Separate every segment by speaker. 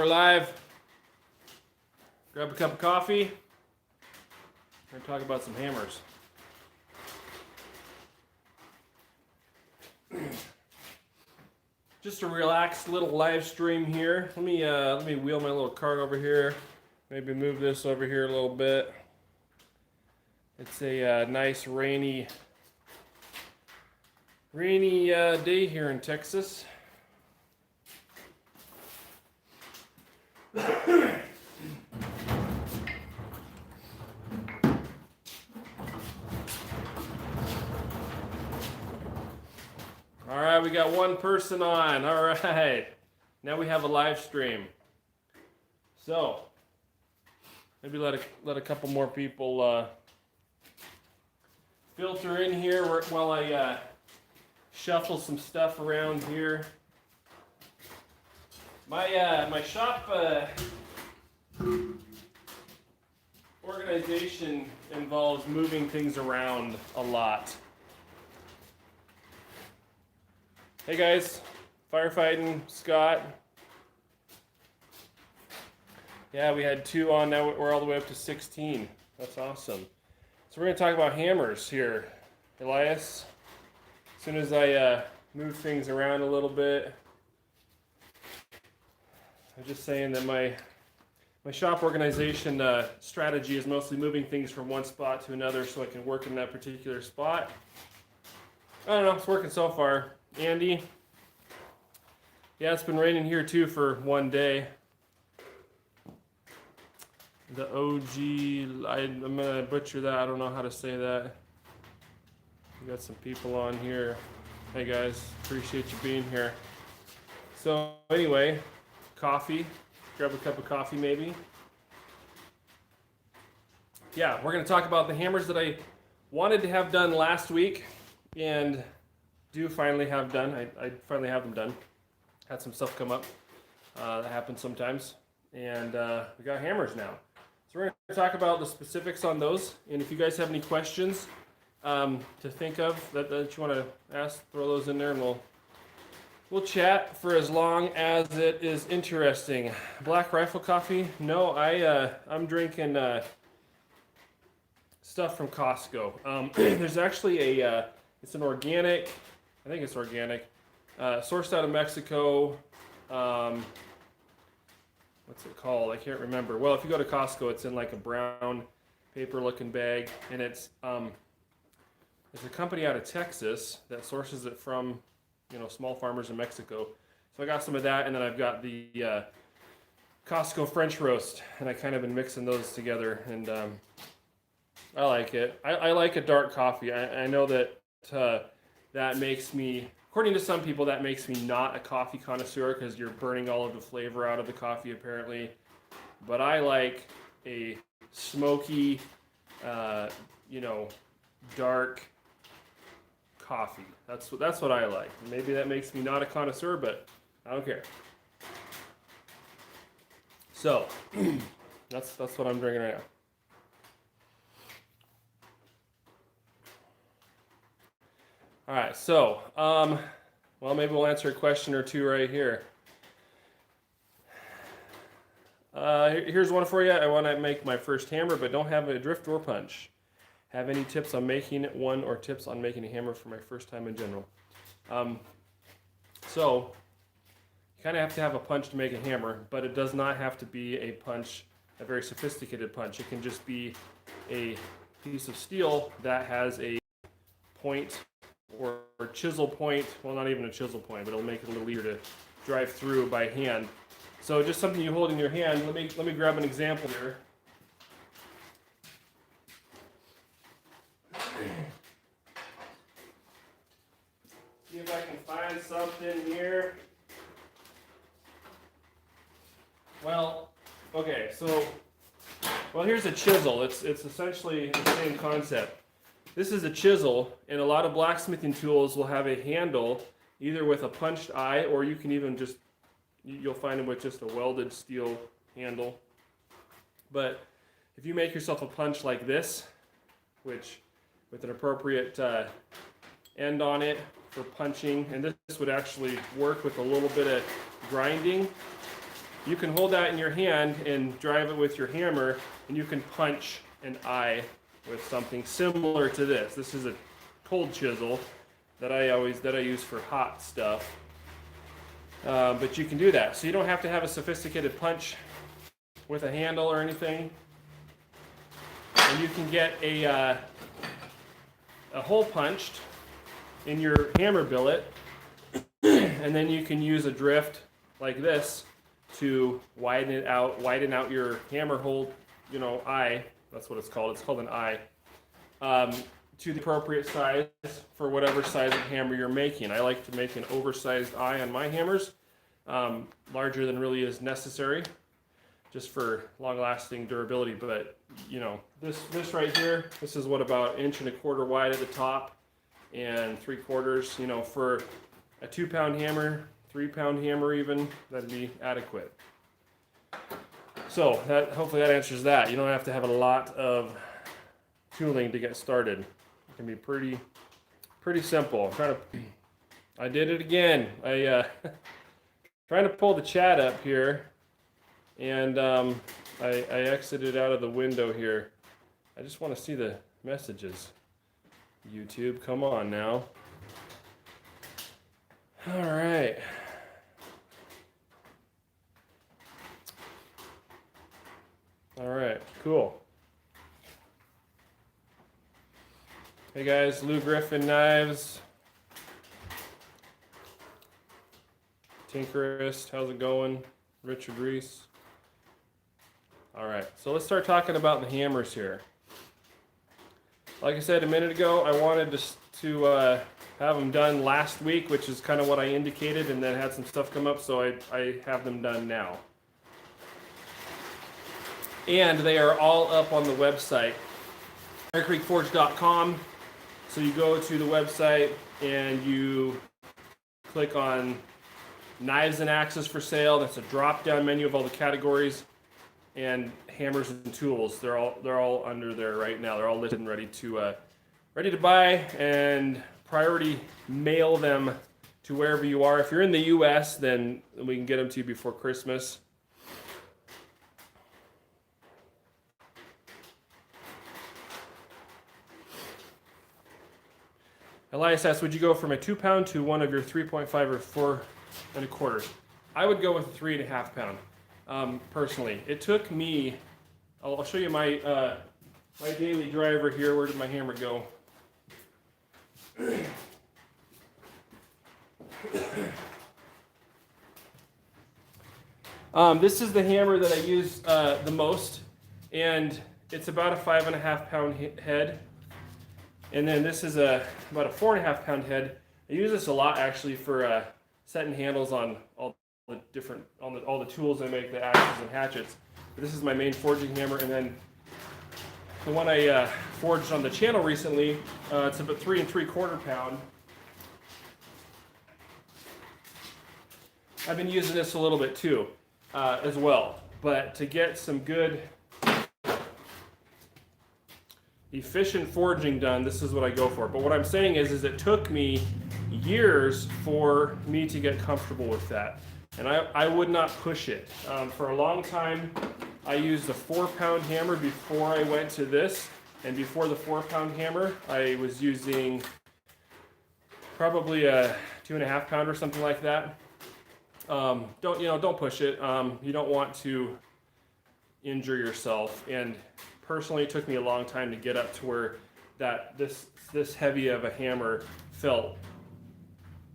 Speaker 1: we're live. Grab a cup of coffee. We're going to talk about some hammers. Just a relaxed little live stream here. Let me wheel my little cart over here. Maybe move this over here a little bit. It's a nice rainy day here in Texas. All right, we got one person on. All right, now we have a live stream. So maybe let a couple more people filter in here while I shuffle some stuff around here. My shop organization involves moving things around a lot. Hey guys, firefighting, Scott. Yeah, we had 2 on, now we're all the way up to 16. That's awesome. So we're going to talk about hammers here, Elias. As soon as I move things around a little bit, I'm just saying that my shop organization strategy is mostly moving things from one spot to another so I can work in that particular spot. I don't know, it's working so far. Andy? Yeah, it's been raining here too for one day. The OG, I'm going to butcher that. I don't know how to say that. We got some people on here. Hey guys, appreciate you being here. So anyway, coffee. Grab a cup of coffee maybe. Yeah, we're going to talk about the hammers that I wanted to have done last week and do finally have done. I finally have them done. Had some stuff come up. That happens sometimes. And we got hammers now. So we're going to talk about the specifics on those. And if you guys have any questions to think of that you want to ask, throw those in there and we'll chat for as long as it is interesting. Black Rifle coffee? No, I'm drinking stuff from Costco. There's actually it's an organic, I think it's organic, sourced out of Mexico. What's it called? I can't remember. Well, if you go to Costco, it's in like a brown paper-looking bag, and it's a company out of Texas that sources it from, small farmers in Mexico. So I got some of that, and then I've got the Costco French roast, and I kind of been mixing those together, and I like it. I like a dark coffee. I know that that makes me, according to some people, that makes me not a coffee connoisseur because you're burning all of the flavor out of the coffee apparently. But I like a smoky, dark coffee. That's what I like. Maybe that makes me not a connoisseur, but I don't care. So that's what I'm drinking right now. All right, so, well, maybe we'll answer a question or two right here. Here's one for you. I want to make my first hammer, but don't have a drift or punch. Have any tips on making one or tips on making a hammer for my first time in general? So, you kind of have to have a punch to make a hammer, but it does not have to be a punch, a very sophisticated punch. It can just be a piece of steel that has a point or chisel point, well, not even a chisel point, but it'll make it a little easier to drive through by hand. So just something you hold in your hand. Let me grab an example here. See if I can find something here. Well, okay, so, here's a chisel. It's essentially the same concept. This is a chisel, and a lot of blacksmithing tools will have a handle, either with a punched eye, or you can even you'll find them with just a welded steel handle. But if you make yourself a punch like this, which with an appropriate end on it for punching, and this would actually work with a little bit of grinding. you can hold that in your hand and drive it with your hammer, and you can punch an eye with something similar to this. This is a cold chisel that I use for hot stuff. But you can do that. So you don't have to have a sophisticated punch with a handle or anything. And you can get a hole punched in your hammer billet, and then you can use a drift like this to widen out your hammer hole, eye. That's what it's called. It's called an eye. To the appropriate size for whatever size of hammer you're making. I like to make an oversized eye on my hammers, larger than really is necessary, just for long-lasting durability. But this right here, this is what, about 1.25 inches wide at the top and 3/4. For a 2-pound hammer, 3-pound hammer even, that'd be adequate. So hopefully that answers that. You don't have to have a lot of tooling to get started. It can be pretty simple. I did it again. I trying to pull the chat up here, and I exited out of the window here. I just want to see the messages. YouTube, come on now. All right. All right, cool. Hey guys, Lou Griffin Knives. Tinkerist, how's it going? Richard Reese. All right, so let's start talking about the hammers here. Like I said a minute ago, I wanted to have them done last week, which is kind of what I indicated, and then had some stuff come up, so I have them done now. And they are all up on the website, BearCreekForge.com. So you go to the website and you click on knives and axes for sale. That's a drop-down menu of all the categories, and hammers and tools. They're all under there right now. They're all listed and ready to buy, and priority mail them to wherever you are. If you're in the U.S., then we can get them to you before Christmas. Elias asks, would you go from a 2-pound to one of your 3.5 or 4.25? I would go with a 3.5 pound. Personally, it took me. I'll show you my my daily driver here. Where did my hammer go? This is the hammer that I use the most, and it's about a 5.5 pound head. And then this is about a 4.5 pound head. I use this a lot actually for setting handles on all the tools I make, the axes and hatchets. But this is my main forging hammer, and then the one I forged on the channel recently, it's about 3.75 pound. I've been using this a little bit too, as well. But to get some good efficient forging done, this is what I go for. But what I'm saying is it took me years for me to get comfortable with that. And I would not push it. For a long time, I used a 4-pound hammer before I went to this. And before the 4-pound hammer, I was using probably a 2.5 pound or something like that. Don't push it. You don't want to injure yourself. And personally, it took me a long time to get up to where this heavy of a hammer felt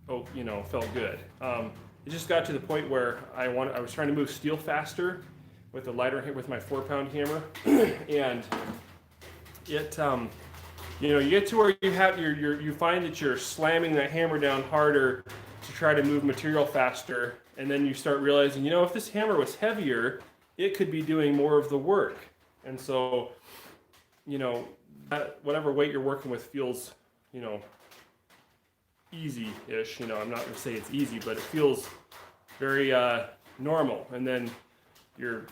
Speaker 1: good. It just got to the point where I was trying to move steel faster with the lighter with my 4-pound hammer, and it you get to where you find that you're slamming that hammer down harder to try to move material faster, and then you start realizing, if this hammer was heavier, it could be doing more of the work. And so, whatever weight you're working with feels, easy-ish. I'm not going to say it's easy, but it feels very normal. And then you're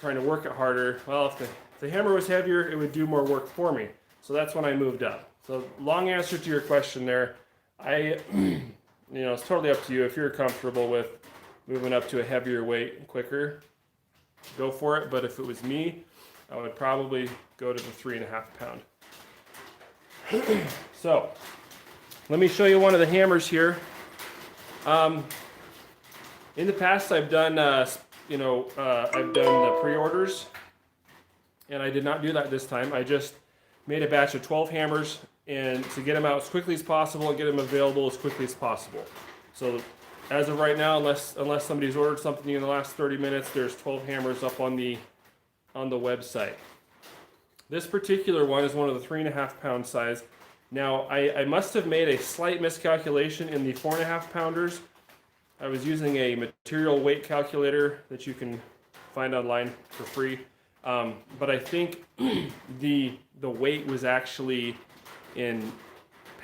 Speaker 1: trying to work it harder. Well, if the hammer was heavier, it would do more work for me. So that's when I moved up. So long answer to your question there. It's totally up to you if you're comfortable with moving up to a heavier weight quicker, go for it. But if it was me, I would probably go to the 3.5 pound. So let me show you one of the hammers here. In the past, I've done I've done the pre-orders, and I did not do that this time. I just made a batch of 12 hammers, and to get them out as quickly as possible and get them available as quickly as possible. So as of right now, unless somebody's ordered something in the last 30 minutes, there's 12 hammers up on the website. This particular one is one of the 3.5 pound size. Now I must have made a slight miscalculation in the 4.5 pounders. I was using a material weight calculator that you can find online for free, but I think the weight was actually in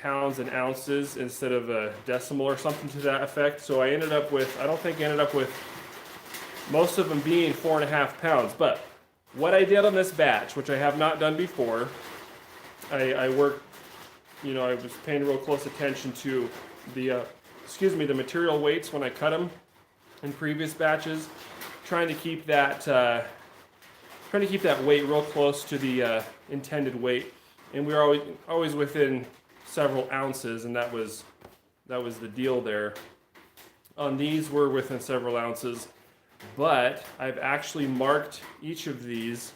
Speaker 1: pounds and ounces instead of a decimal or something to that effect. So I ended up with, I don't think I ended up with most of them being 4.5 pounds. But what I did on this batch, which I have not done before, I worked, I was paying real close attention to the material weights when I cut them in previous batches, trying to keep that weight real close to the intended weight, and we were always within several ounces, and that was the deal there. On these, we're within several ounces, but I've actually marked each of these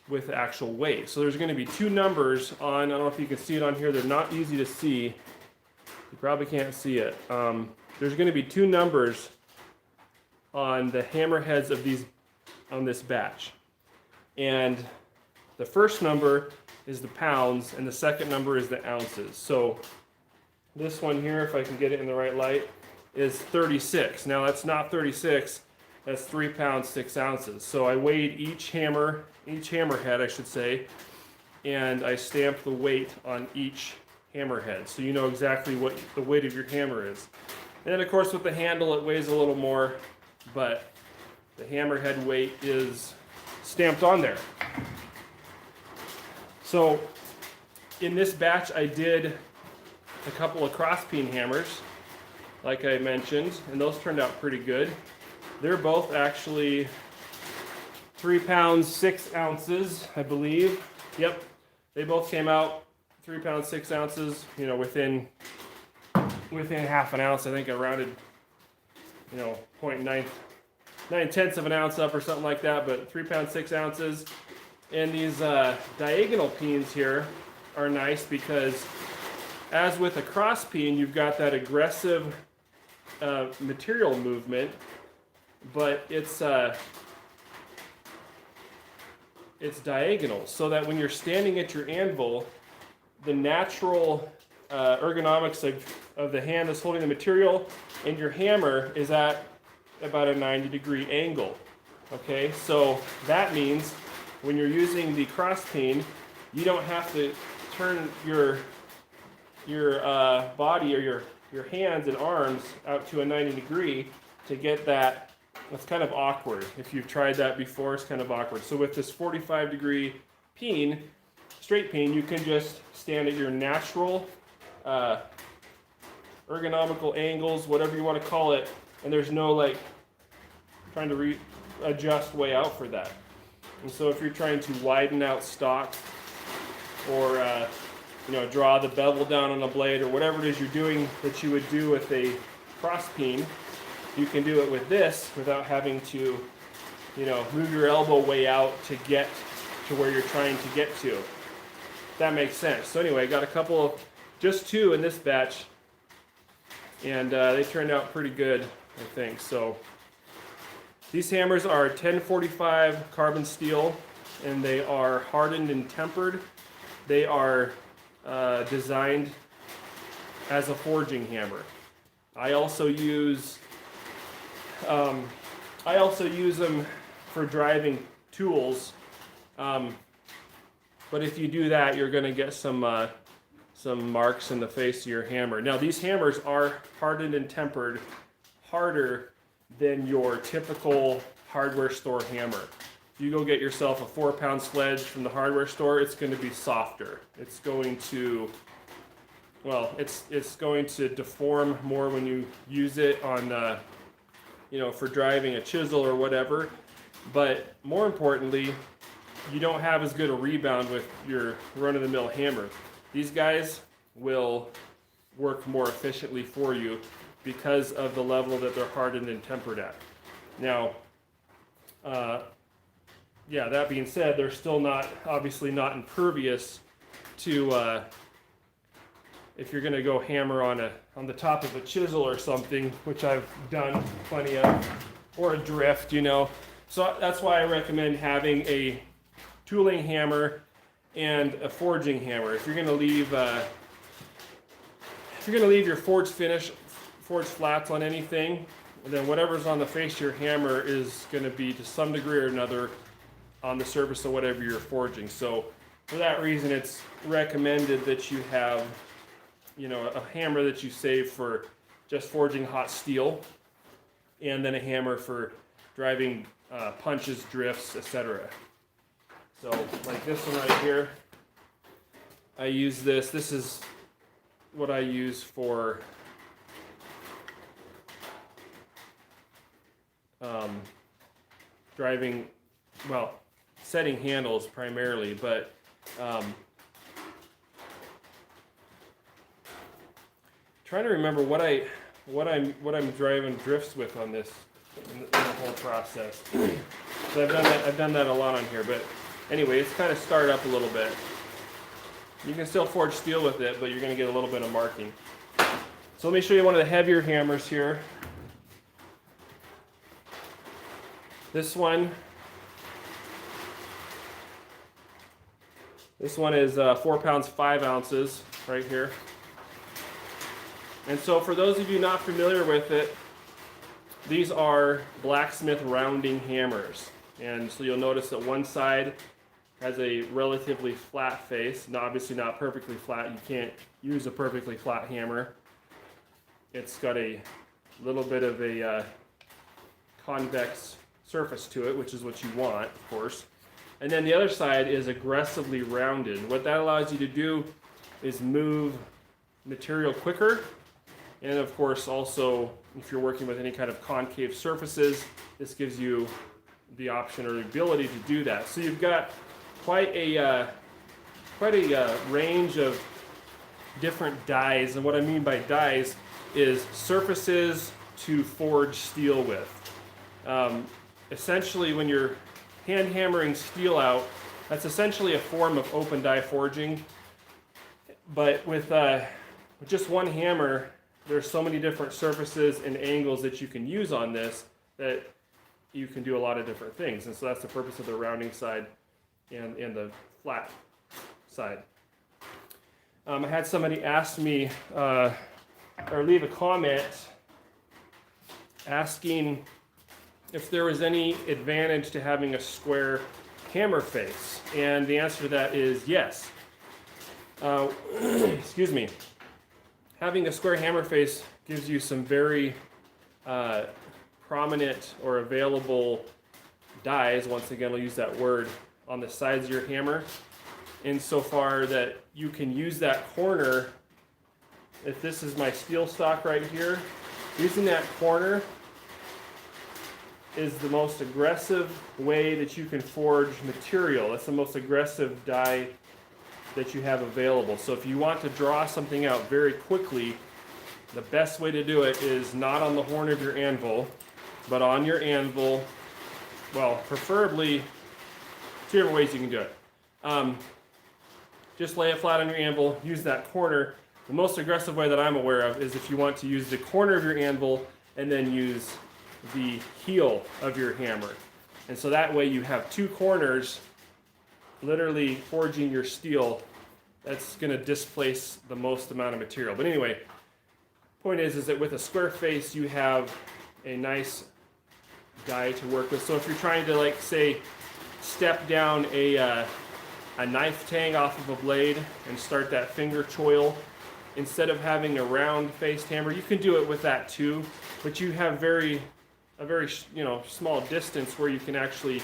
Speaker 1: with actual weight. So there's going to be two numbers on. I don't know if you can see it on here. They're not easy to see. You probably can't see it. There's going to be two numbers on the hammer heads of these on this batch, and the first number is the pounds, and the second number is the ounces. So this one here, if I can get it in the right light, is 36. Now that's not 36. That's 3 pounds 6 ounces. So I weighed each hammer head, I should say, and I stamped the weight on each hammerhead, so you know exactly what the weight of your hammer is. And then of course with the handle it weighs a little more, but the hammerhead weight is stamped on there. So in this batch I did a couple of cross peen hammers, like I mentioned, and those turned out pretty good. They're both actually 3 pounds 6 ounces, I believe. Yep, they both came out 3 pounds 6 ounces, within half an ounce. I think I rounded, 0.9 of an ounce up or something like that, but 3 pounds 6 ounces. And these diagonal peens here are nice because, as with a cross peen, you've got that aggressive material movement, but it's diagonal, so that when you're standing at your anvil, the natural ergonomics of the hand that's holding the material and your hammer is at about a 90-degree angle. Okay, so that means when you're using the cross peen, you don't have to turn your body or your hands and arms out to a 90-degree to get that. That's kind of awkward. If you've tried that before, it's kind of awkward. So with this 45-degree peen, straight peen, you can just stand at your natural ergonomical angles, whatever you want to call it, and there's no trying to adjust way out for that. And so if you're trying to widen out stock or draw the bevel down on a blade or whatever it is you're doing that you would do with a cross peen, you can do it with this without having to move your elbow way out to get to where you're trying to get to. That makes sense. So anyway, I got just two in this batch, and they turned out pretty good, I think. So these hammers are 1045 carbon steel, and they are hardened and tempered. They are designed as a forging hammer. I also use them for driving tools. But if you do that, you're going to get some marks in the face of your hammer. Now, these hammers are hardened and tempered harder than your typical hardware store hammer. If you go get yourself a 4-pound sledge from the hardware store, it's going to be softer. It's going to, it's going to deform more when you use it on you know, for driving a chisel or whatever. But more importantly, you don't have as good a rebound with your run-of-the-mill hammer. These guys will work more efficiently for you because of the level that they're hardened and tempered at. Now, yeah, that being said, they're still not, obviously not impervious to, if you're gonna go hammer on the top of a chisel or something, which I've done plenty of, or a drift, you know. So that's why I recommend having a tooling hammer and a forging hammer. If you're gonna leave your forged flats on anything, then whatever's on the face of your hammer is gonna be to some degree or another on the surface of whatever you're forging. So for that reason, it's recommended that you have, you know, a hammer that you save for just forging hot steel, and then a hammer for driving punches, drifts, etc. So like this one right here, I use this. This is what I use for driving, well, setting handles primarily, but trying to remember what I'm driving drifts with on this in the whole process. So I've done that a lot on here, but anyway, it's kind of started up a little bit. You can still forge steel with it, but you're going to get a little bit of marking. So let me show you one of the heavier hammers here. This one is 4 pounds 5 ounces right here. And so for those of you not familiar with it, these are blacksmith rounding hammers. And so you'll notice that one side has a relatively flat face, obviously not perfectly flat. You can't use a perfectly flat hammer. It's got a little bit of a convex surface to it, which is what you want, of course. And then the other side is aggressively rounded. What that allows you to do is move material quicker. And of course, also, if you're working with any kind of concave surfaces, this gives you the option or the ability to do that. So you've got quite a range of different dies. And what I mean by dies is surfaces to forge steel with. Essentially, when you're hand hammering steel out, that's essentially a form of open die forging. But with just one hammer, there's so many different surfaces and angles that you can use on this that you can do a lot of different things. And so that's the purpose of the rounding side and the flat side. I had somebody ask me, or leave a comment asking if there was any advantage to having a square hammer face. And the answer to that is yes. Excuse me. Having a square hammer face gives you some very prominent or available dies, once again I'll use that word, on the sides of your hammer, insofar that you can use that corner. If this is my steel stock right here, using that corner is the most aggressive way that you can forge material. That's the most aggressive die that you have available. So if you want to draw something out very quickly, the best way to do it is not on the horn of your anvil, but on your anvil. Well, preferably 2 different ways you can do it. Just lay it flat on your anvil, use that corner. The most aggressive way that I'm aware of is if you want to use the corner of your anvil and then use the heel of your hammer. And so that way you have 2 corners literally forging your steel. That's going to displace the most amount of material. But anyway, point is that with a square face you have a nice die to work with. So if you're trying to, like, say, step down a knife tang off of a blade and start that finger choil, instead of having a round faced hammer, you can do it with that too, but you have a very small distance where you can actually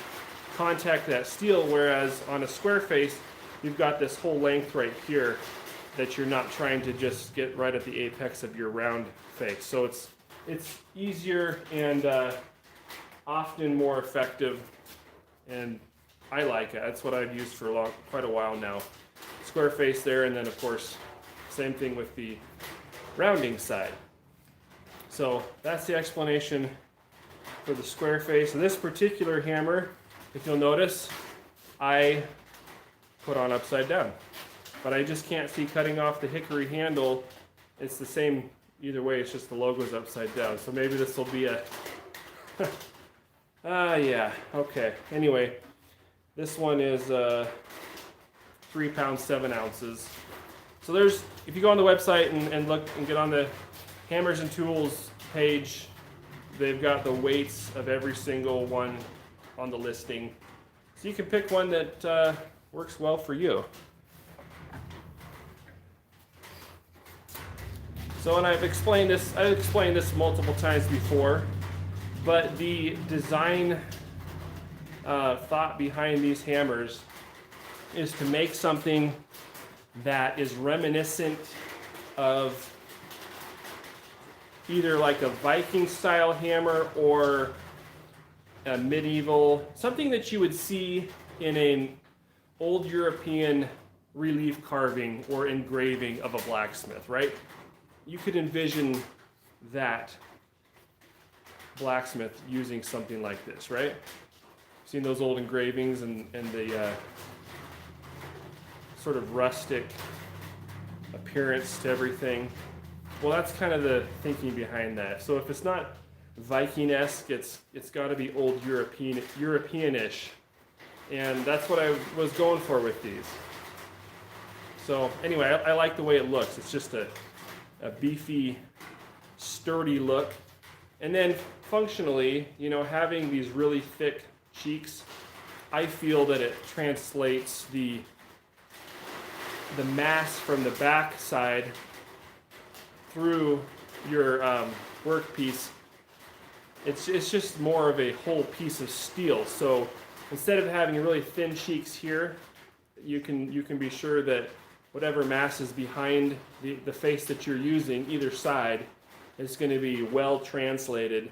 Speaker 1: contact that steel, whereas on a square face you've got this whole length right here that you're not trying to just get right at the apex of your round face. So it's it's easier and often more effective, and I like it. That's what I've used for quite a while now. Square face there, and then of course, same thing with the rounding side. So that's the explanation for the square face. And this particular hammer, if you'll notice, I put on upside down. But I just can't see cutting off the hickory handle. It's the same either way, it's just the logo's upside down. So maybe this will be a, yeah, okay. Anyway, this one is 3 pounds, 7 ounces. So there's, if you go on the website and look and get on the Hammers and Tools page, they've got the weights of every single one on the listing. So you can pick one that works well for you. So, and I've explained this multiple times before, but the design thought behind these hammers is to make something that is reminiscent of either like a Viking style hammer or a medieval, something that you would see in an old European relief carving or engraving of a blacksmith, right? You could envision that blacksmith using something like this, right? Seen those old engravings and the sort of rustic appearance to everything. Well, that's kind of the thinking behind that. So if it's not Viking-esque, it's got to be old European-ish, and that's what I was going for with these. So anyway, I like the way it looks. It's just a beefy, sturdy look. And then functionally, you know, having these really thick cheeks, I feel that it translates the mass from the back side through your workpiece. It's just more of a whole piece of steel. So instead of having really thin cheeks here, you can be sure that whatever mass is behind the face that you're using, either side, is going to be well translated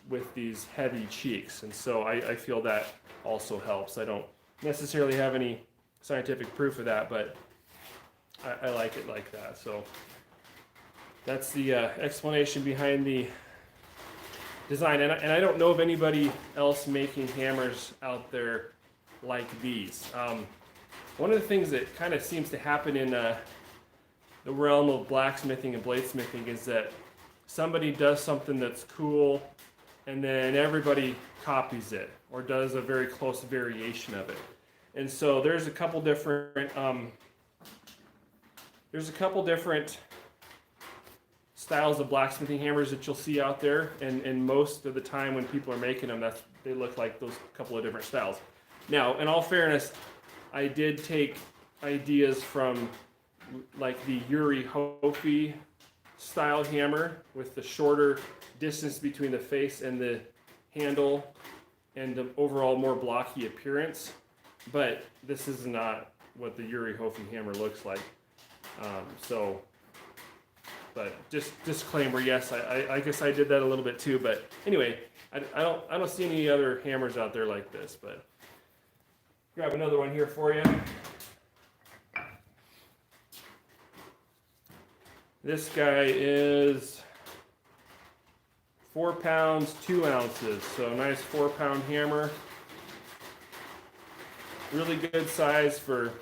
Speaker 1: with these heavy cheeks. And so I feel that also helps. I don't necessarily have any scientific proof of that, but I like it like that. So that's the explanation behind the design. And I don't know of anybody else making hammers out there like these. One of the things that kind of seems to happen in the realm of blacksmithing and bladesmithing is that somebody does something that's cool and then everybody copies it or does a very close variation of it. And so there's a couple different styles of blacksmithing hammers that you'll see out there, and most of the time when people are making them, they look like those couple of different styles. Now, in all fairness, I did take ideas from like the Yuri Hofi style hammer with the shorter distance between the face and the handle and the overall more blocky appearance, but this is not what the Yuri Hofi hammer looks like. But just disclaimer, yes, I guess I did that a little bit too, but anyway, I don't see any other hammers out there like this, but grab another one here for you. This guy is 4 pounds, 2 ounces. So a nice 4-pound hammer. Really good size for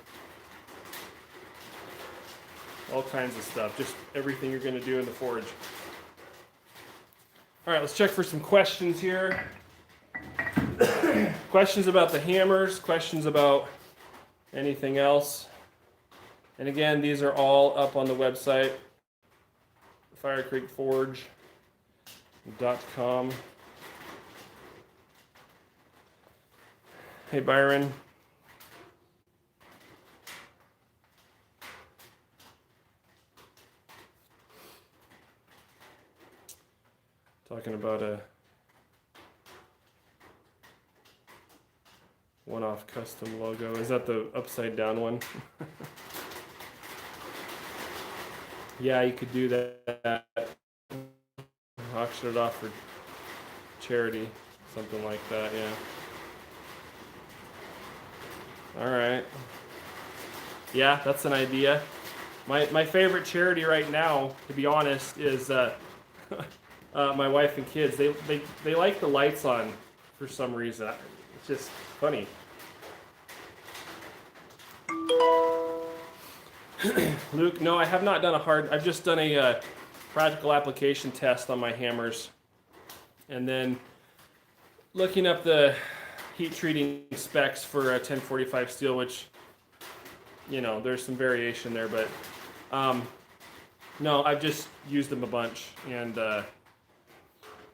Speaker 1: all kinds of stuff. Just everything you're going to do in the forge. All right, let's check for some questions here. Questions about the hammers, questions about anything else. And again, these are all up on the website, firecreekforge.com. Hey, Byron. Talking about a one-off custom logo. Is that the upside down one? Yeah, you could do that. auction it off for charity, something like that. Yeah. All right. Yeah, that's an idea. My favorite charity right now, to be honest, is my wife and kids. They like the lights on for some reason. It's just funny. Luke, no, I have not done I've just done a practical application test on my hammers. And then looking up the heat treating specs for a 1045 steel, which, you know, there's some variation there, but no, I've just used them a bunch, and I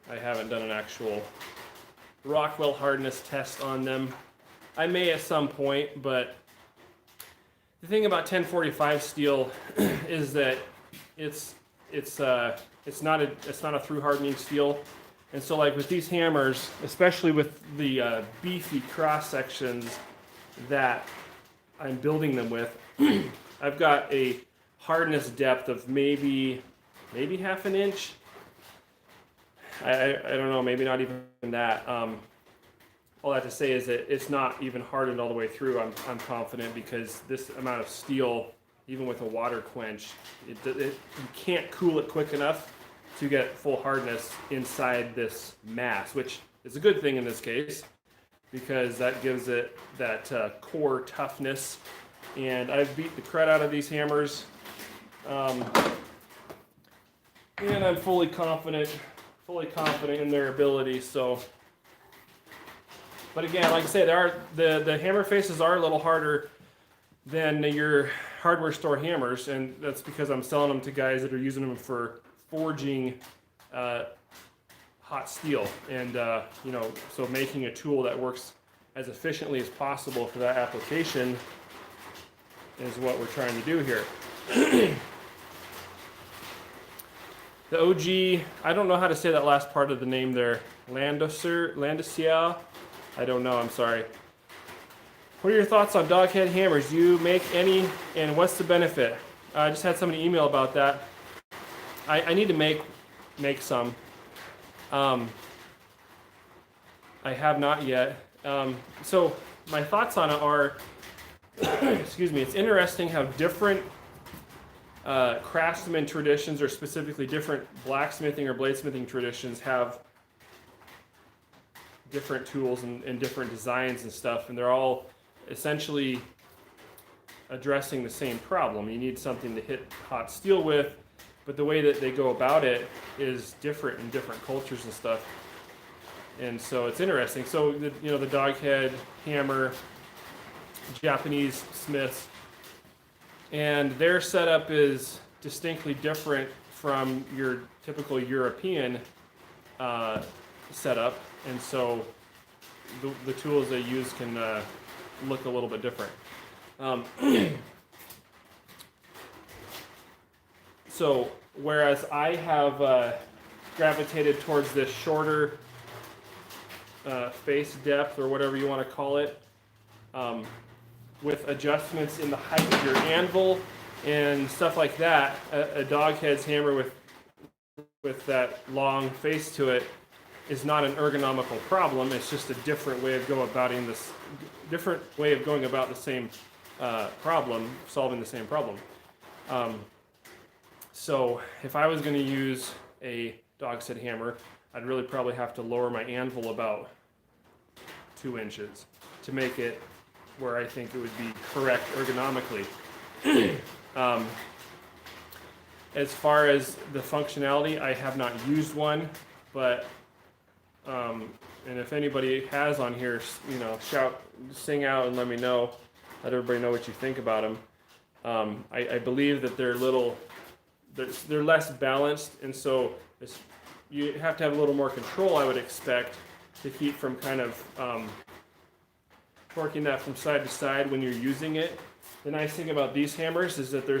Speaker 1: haven't done an actual Rockwell hardness test on them. I may at some point, but the thing about 1045 steel is that it's not a through hardening steel, and so like with these hammers, especially with the beefy cross sections that I'm building them with, I've got a hardness depth of maybe half an inch. I don't know, maybe not even that. All that to say is that it's not even hardened all the way through. I'm confident, because this amount of steel, even with a water quench, you can't cool it quick enough to get full hardness inside this mass, which is a good thing in this case, because that gives it that core toughness. And I've beat the crud out of these hammers, and I'm fully confident in their ability. So, but again, like I said, the hammer faces are a little harder than your hardware store hammers, and that's because I'm selling them to guys that are using them for forging hot steel, and you know, so making a tool that works as efficiently as possible for that application is what we're trying to do here. The OG, I don't know how to say that last part of the name there. Landausier? I don't know, I'm sorry. What are your thoughts on doghead hammers? Do you make any, and what's the benefit? I just had somebody email about that. I need to make some. I have not yet. So my thoughts on it are, excuse me, it's interesting how different craftsman traditions, or specifically different blacksmithing or bladesmithing traditions, have different tools and different designs and stuff, and they're all essentially addressing the same problem. You need something to hit hot steel with, but the way that they go about it is different in different cultures and stuff. And so it's interesting. So the doghead hammer, Japanese smiths, and their setup is distinctly different from your typical European setup, and so the tools they use can look a little bit different. So whereas I have gravitated towards this shorter face depth, or whatever you want to call it, with adjustments in the height of your anvil and stuff like that, a doghead's hammer with that long face to it is not an ergonomical problem. It's just a different way of going about the same problem, solving the same problem. So if I was going to use a dog's head hammer, I'd really probably have to lower my anvil about 2 inches to make it where I think it would be correct ergonomically. As far as the functionality, I have not used one, but and if anybody has on here, sing out and let me know. Let everybody know what you think about them. I believe that they're less balanced, and so you have to have a little more control, I would expect, to keep from kind of torquing that from side to side when you're using it. The nice thing about these hammers is that they're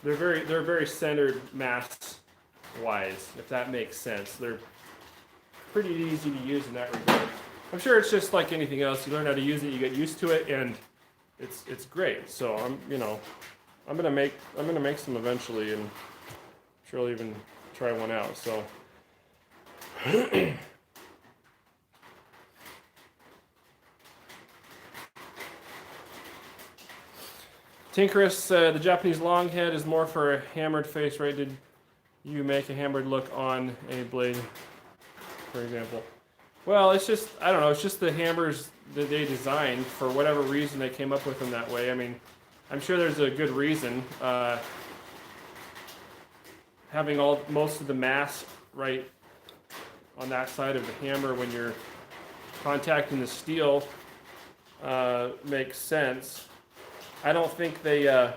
Speaker 1: very centered mass wise, if that makes sense. They're pretty easy to use in that regard. I'm sure it's just like anything else. You learn how to use it, you get used to it, and it's great. So I'm gonna make some eventually, and I'm sure I'll even try one out. So. Tinkerus, the Japanese long head is more for a hammered face, right? Did you make a hammered look on a blade, for example? Well, it's just, I don't know, it's just the hammers that they designed. For whatever reason, they came up with them that way. I mean, I'm sure there's a good reason. Having most of the mass right on that side of the hammer when you're contacting the steel makes sense. I don't think it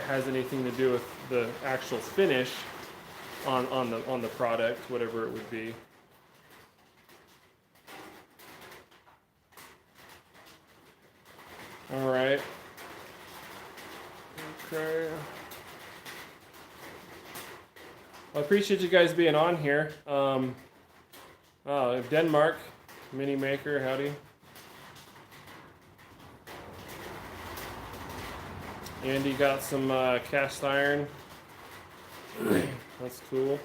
Speaker 1: has anything to do with the actual finish on the product, whatever it would be. All right. Okay. Well, I appreciate you guys being on here. Denmark mini maker, howdy. Andy got some cast iron. That's cool.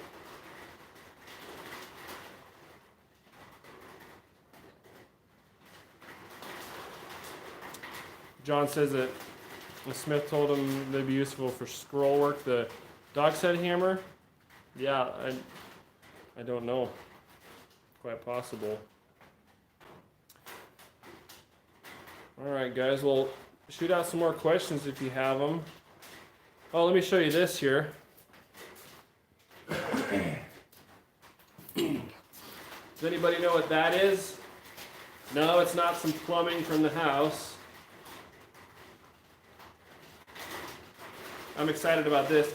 Speaker 1: John says that Smith told him they'd be useful for scroll work. The dog's head hammer? Yeah, I don't know. Quite possible. All right, guys. Well, shoot out some more questions if you have them. Oh, let me show you this here. Does anybody know what that is? No, it's not some plumbing from the house. I'm excited about this.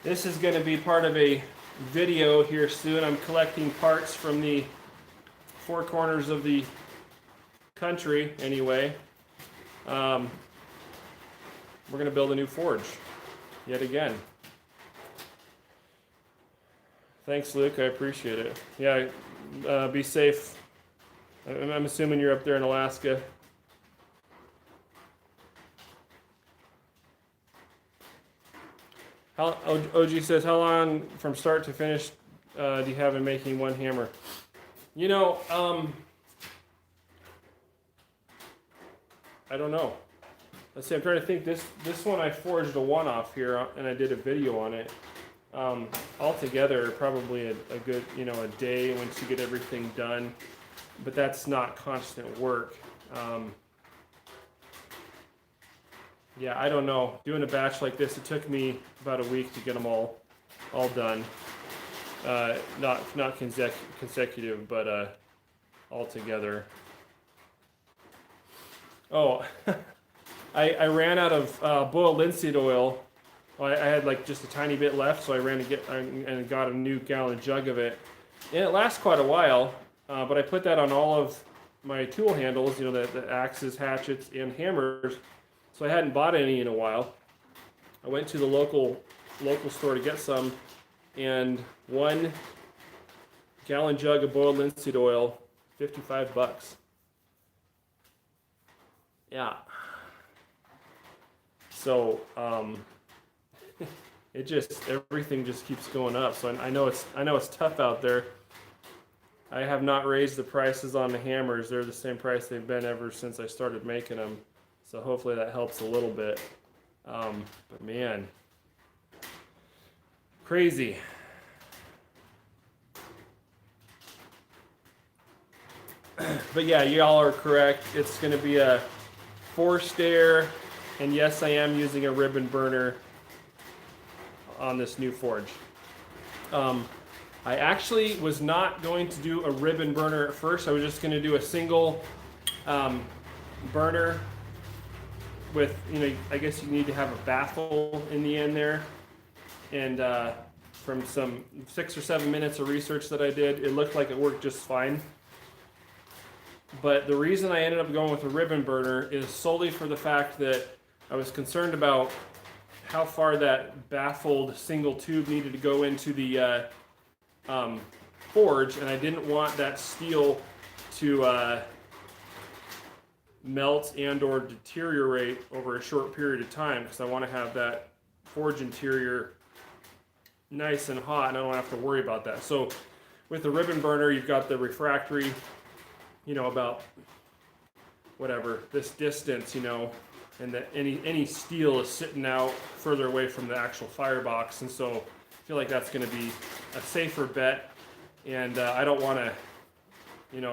Speaker 1: This is going to be part of a video here soon. I'm collecting parts from the four corners of the country anyway. We're going to build a new forge yet again. Thanks, Luke. I appreciate it. Yeah, be safe. I'm assuming you're up there in Alaska. OG says, how long from start to finish do you have in making one hammer? You know, I don't know. Let's see, I'm trying to think. This one I forged a one-off here, and I did a video on it. Altogether, probably a good, a day once you get everything done. But that's not constant work. Yeah, I don't know. Doing a batch like this, it took me about a week to get them all done. Not consecutive, but all together. Oh, I ran out of boiled linseed oil. Well, I had like just a tiny bit left, so I ran to get and got a new gallon jug of it. And it lasts quite a while, but I put that on all of my tool handles, the axes, hatchets, and hammers. So I hadn't bought any in a while. I went to the local store to get some, and 1 gallon jug of boiled linseed oil, $55. Yeah. So everything just keeps going up. So I know it's tough out there. I have not raised the prices on the hammers. They're the same price they've been ever since I started making them. So hopefully that helps a little bit. But man, crazy. But yeah, y'all are correct. It's going to be a forced air, and yes, I am using a ribbon burner on this new forge. I actually was not going to do a ribbon burner at first. I was just going to do a single burner with, I guess you need to have a baffle in the end there. And from some 6 or 7 minutes of research that I did, it looked like it worked just fine. But the reason I ended up going with a ribbon burner is solely for the fact that I was concerned about how far that baffled single tube needed to go into the forge, and I didn't want that steel to melt and or deteriorate over a short period of time, because I want to have that forge interior nice and hot, and I don't have to worry about that. So with the ribbon burner, you've got the refractory, about whatever this distance, and that any steel is sitting out further away from the actual firebox, and so I feel like that's going to be a safer bet. And I don't want to, if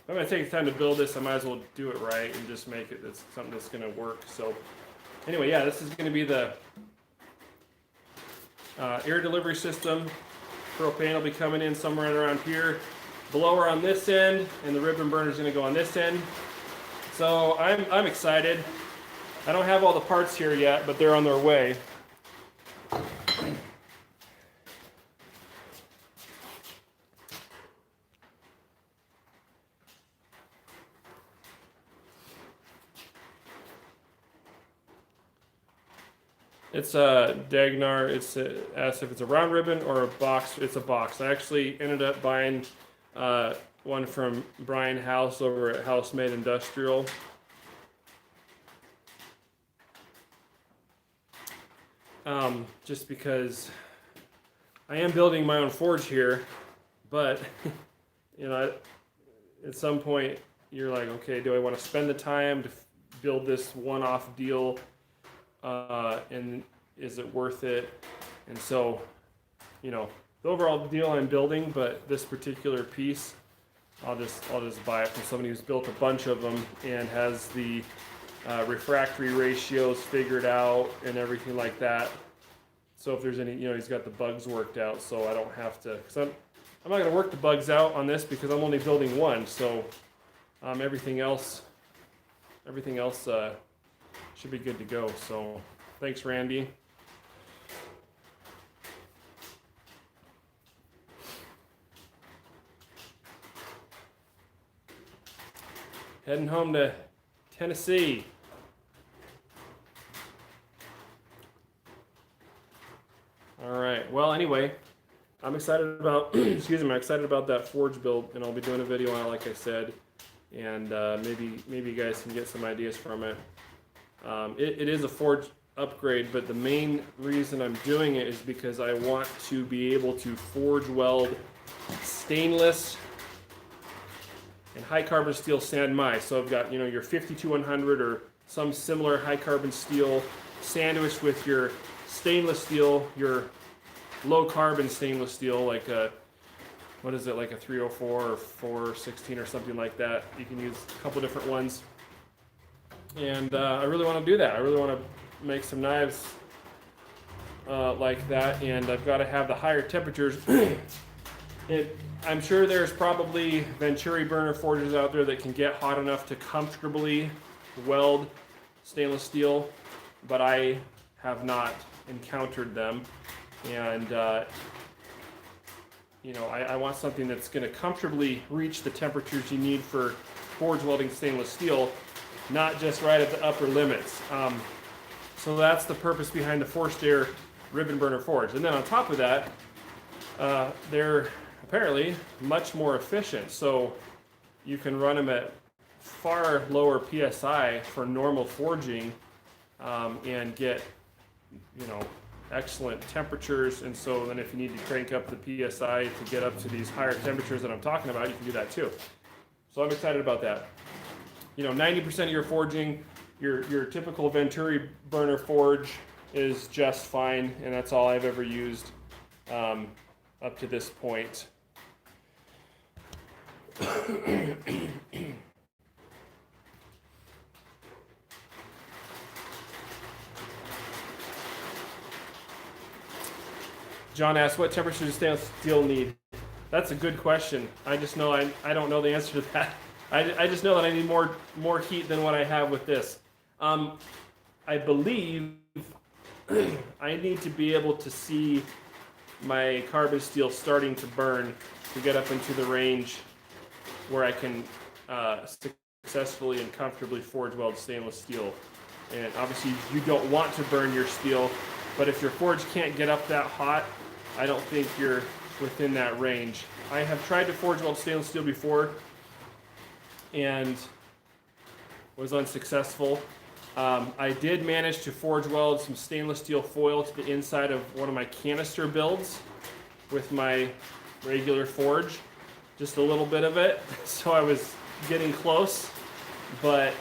Speaker 1: I'm going to take the time to build this, I might as well do it right and just make it something that's going to work. So anyway, yeah, this is going to be the air delivery system. Propane will be coming in somewhere around here. Blower on this end, and the ribbon burner is going to go on this end. So I'm excited. I don't have all the parts here yet, but they're on their way. It's a Dagnar. It's asked if it's a round ribbon or a box. It's a box. I actually ended up buying one from Brian House over at House Made Industrial. Just because I am building my own forge here, but at some point you're like, okay, do I want to spend the time to build this one-off deal? And is it worth it? And so, the overall deal I'm building, but this particular piece, I'll just buy it from somebody who's built a bunch of them and has the refractory ratios figured out and everything like that. So if there's any, he's got the bugs worked out, so I don't have to. Cause I'm not going to work the bugs out on this because I'm only building one. So everything else should be good to go. So thanks, Randy. Heading home to Tennessee. All right. Well, anyway, I'm excited about I'm excited about that forge build, and I'll be doing a video on it, like I said, and maybe you guys can get some ideas from it. It is a forge upgrade, but the main reason I'm doing it is because I want to be able to forge weld stainless and high carbon steel San Mai. So I've got your 52100 or some similar high carbon steel sandwiched with your stainless steel, your low carbon stainless steel, like a like a 304 or 416 or something like that. You can use a couple different ones. And I really want to do that. I really want to make some knives like that, and I've got to have the higher temperatures. I'm sure there's probably Venturi burner forges out there that can get hot enough to comfortably weld stainless steel, but I have not encountered them. And I want something that's going to comfortably reach the temperatures you need for forge welding stainless steel, not just right at the upper limits. So that's the purpose behind the forced air ribbon burner forge. And then on top of that, they're apparently much more efficient. So you can run them at far lower PSI for normal forging and get, excellent temperatures. And so then if you need to crank up the PSI to get up to these higher temperatures that I'm talking about, you can do that too. So I'm excited about that. 90% of your forging, your typical Venturi burner forge is just fine, and that's all I've ever used up to this point. John asked, what temperature does stainless steel need? That's a good question. I just know I don't know the answer to that. I just know that I need more heat than what I have with this. I believe I need to be able to see my carbon steel starting to burn to get up into the range where I can successfully and comfortably forge weld stainless steel. And obviously you don't want to burn your steel, but if your forge can't get up that hot, I don't think you're within that range. I have tried to forge weld stainless steel before and was unsuccessful. I did manage to forge weld some stainless steel foil to the inside of one of my canister builds with my regular forge, just a little bit of it. So I was getting close, but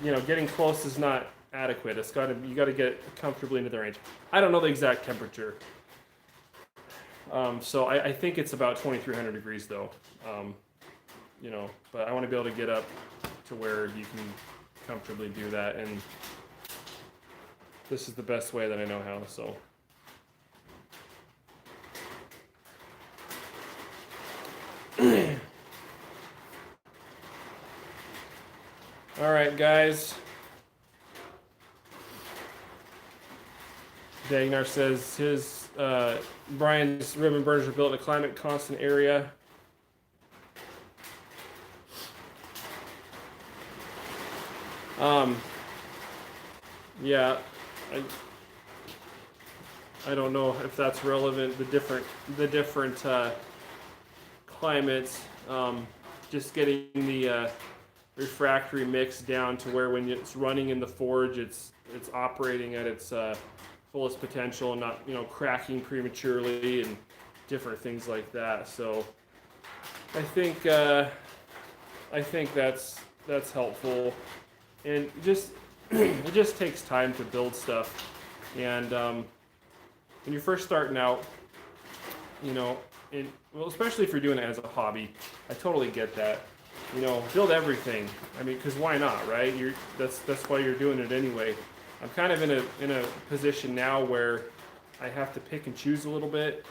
Speaker 1: getting close is not adequate. You got to get comfortably into the range. I don't know the exact temperature, so I think it's about 2,300 degrees though. But I want to be able to get up to where you can comfortably do that, and this is the best way that I know how. So all right, guys. Dagnar says his Brian's ribbon burners are built in a climate constant area. Yeah, I don't know if that's relevant. The different climates, just getting the refractory mix down to where when it's running in the forge, it's operating at its fullest potential, and not cracking prematurely and different things like that. So I think that's helpful, and it just takes time to build stuff, and when you're first starting out, especially if you're doing it as a hobby, I totally get that. Build everything. I mean, because why not, right? That's why you're doing it anyway. I'm kind of in a position now where I have to pick and choose a little bit,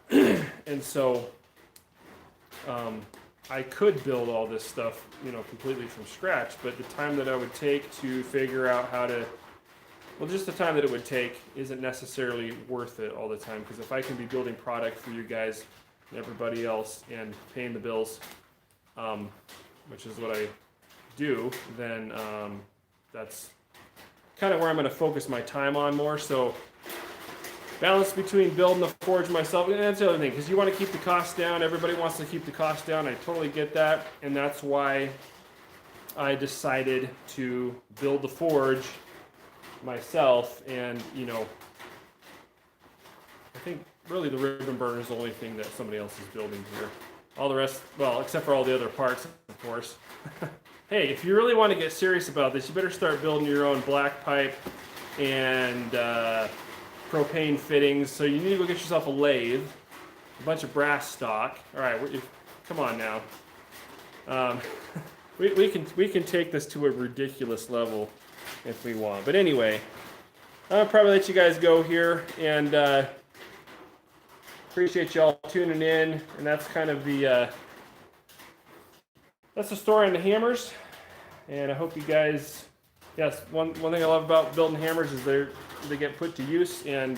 Speaker 1: and so I could build all this stuff, completely from scratch, but the time that I would take to figure out just the time that it would take isn't necessarily worth it all the time, because if I can be building product for you guys and everybody else and paying the bills, which is what I do, then that's kind of where I'm going to focus my time on more. So balance between building the forge myself, and that's the other thing, because you want to keep the cost down. Everybody wants to keep the cost down. I totally get that, and that's why I decided to build the forge myself. And I think really the ribbon burner is the only thing that somebody else is building here. All the rest, well, except for all the other parts, of course. Hey, if you really want to get serious about this, you better start building your own black pipe and propane fittings. So you need to go get yourself a lathe, a bunch of brass stock. All right, come on now. We can take this to a ridiculous level if we want. But anyway, I'll probably let you guys go here, and appreciate y'all tuning in. And that's kind of that's the story on the hammers. And I hope you guys. Yes, one thing I love about building hammers is they get put to use, and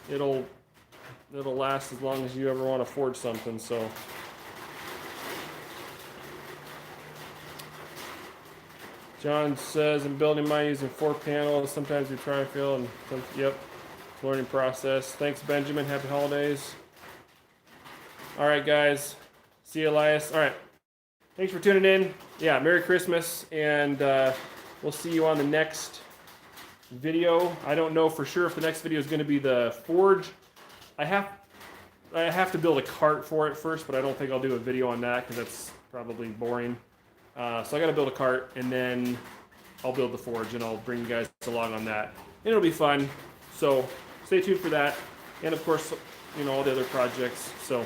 Speaker 1: it'll last as long as you ever want to forge something. So John says, I'm building mine using 4 panels. Sometimes we try and fail, and yep, it's a learning process. Thanks, Benjamin. Happy holidays. All right, guys. See you, Elias. All right. Thanks for tuning in. Yeah, Merry Christmas, and we'll see you on the next video. I don't know for sure if the next video is going to be the forge. I have to build a cart for it first, but I don't think I'll do a video on that because that's probably boring. So I got to build a cart, and then I'll build the forge, and I'll bring you guys along on that. And it'll be fun. So stay tuned for that, and of course, all the other projects. So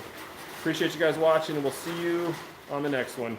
Speaker 1: appreciate you guys watching, and we'll see you on the next one.